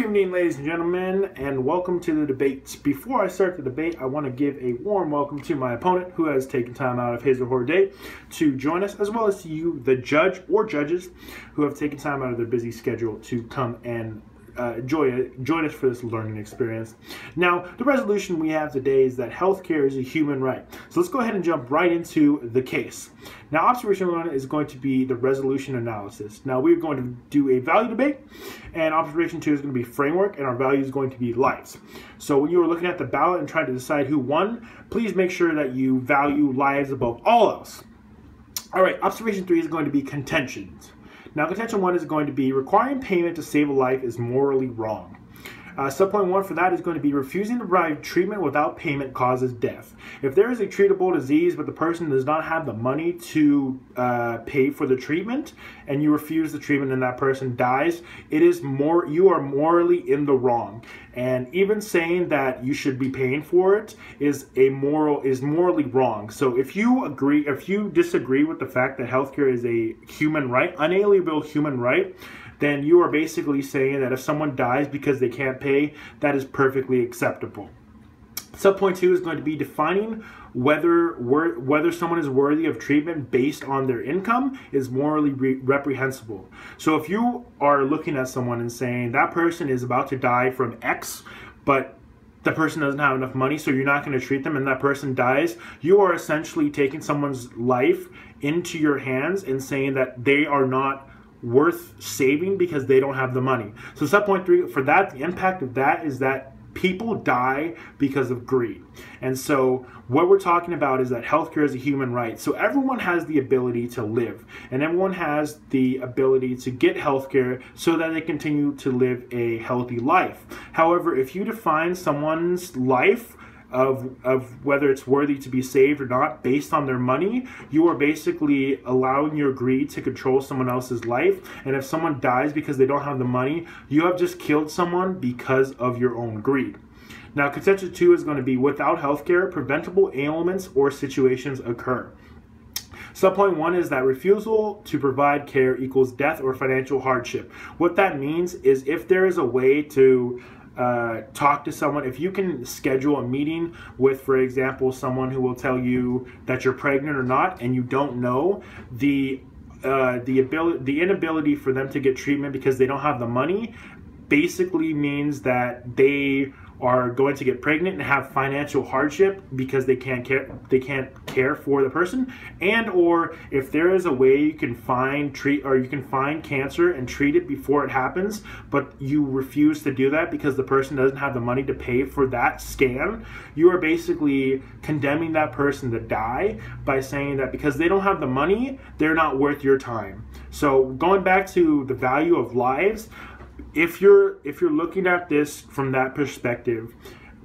evening, ladies and gentlemen, and welcome to the debate. Before I start the debate, I want to give a warm welcome to my opponent who has taken time out of his or her day to join us, as well as to you, the judge or judges, who have taken time out of their busy schedule to come and join us for this learning experience. Now, the resolution we have today is that healthcare is a human right. So let's go ahead and jump right into the case. Now, observation 1 is going to be the resolution analysis. Now, we're going to do a value debate, and observation 2 is going to be framework, and our value is going to be lives. So when you are looking at the ballot and trying to decide who won, please make sure that you value lives above all else. All right, observation 3 is going to be contentions. Now, contention 1 is going to be requiring payment to save a life is morally wrong. Subpoint 1 for that is going to be refusing to provide treatment without payment causes death. If there is a treatable disease but the person does not have the money to pay for the treatment and you refuse the treatment and that person dies, you are morally in the wrong. And even saying that you should be paying for it is morally wrong. So if you disagree with the fact that healthcare is a human right, unalienable human right, then you are basically saying that if someone dies because they can't pay, that is perfectly acceptable. Subpoint 2 is going to be defining whether someone is worthy of treatment based on their income is morally reprehensible. So if you are looking at someone and saying that person is about to die from X, but the person doesn't have enough money, so you're not going to treat them, and that person dies, you are essentially taking someone's life into your hands and saying that they are not worth saving because they don't have the money. So subpoint 3 for that, the impact of that is that people die because of greed. And so what we're talking about is that healthcare is a human right. So everyone has the ability to live, and everyone has the ability to get healthcare so that they continue to live a healthy life. However, if you define someone's life of whether it's worthy to be saved or not based on their money, you are basically allowing your greed to control someone else's life. And if someone dies because they don't have the money, you have just killed someone because of your own greed. Now, contention 2 is going to be without healthcare, preventable ailments or situations occur. Subpoint 1 is that refusal to provide care equals death or financial hardship. What that means is if there is a way to talk to someone, if you can schedule a meeting with, for example, someone who will tell you that you're pregnant or not, and you don't know, the inability for them to get treatment because they don't have the money basically means that they are going to get pregnant and have financial hardship because they can't care for the person. And or if there is a way you can find cancer and treat it before it happens, but you refuse to do that because the person doesn't have the money to pay for that scan, you are basically condemning that person to die by saying that because they don't have the money, they're not worth your time. So going back to the value of lives, if you're looking at this from that perspective,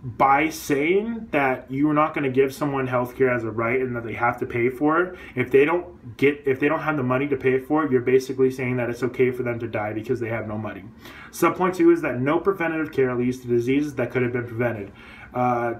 by saying that you're not going to give someone healthcare as a right and that they have to pay for it, if they don't have the money to pay for it, you're basically saying that it's okay for them to die because they have no money. Subpoint 2 is that no preventative care leads to diseases that could have been prevented.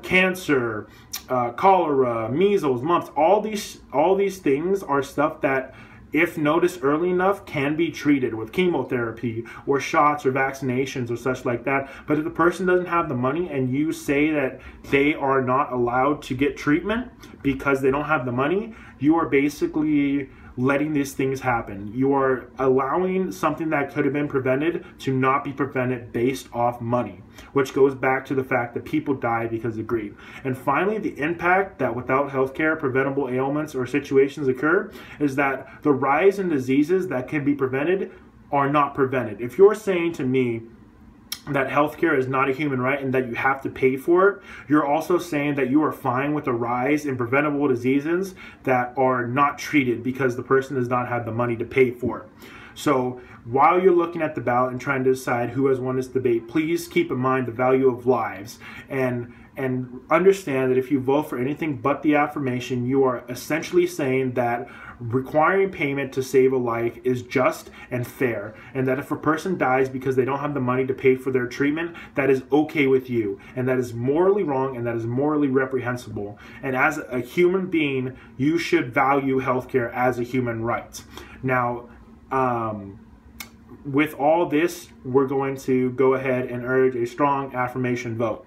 Cancer, cholera, measles, mumps, all these things are stuff that, if noticed early enough, can be treated with chemotherapy or shots or vaccinations or such like that. But if the person doesn't have the money and you say that they are not allowed to get treatment because they don't have the money, you are basically letting these things happen. You are allowing something that could have been prevented to not be prevented based off money, which goes back to the fact that people die because of greed. And finally, the impact that without healthcare, preventable ailments or situations occur is that the rise in diseases that can be prevented are not prevented. If you're saying to me that healthcare is not a human right and that you have to pay for it, you're also saying that you are fine with a rise in preventable diseases that are not treated because the person does not have the money to pay for it. So while you're looking at the ballot and trying to decide who has won this debate, please keep in mind the value of lives and understand that if you vote for anything but the affirmation, you are essentially saying that requiring payment to save a life is just and fair, and that if a person dies because they don't have the money to pay for their treatment, that is okay with you, and that is morally wrong, and that is morally reprehensible. And as a human being, you should value healthcare as a human right. Now, with all this, we're going to go ahead and urge a strong affirmation vote.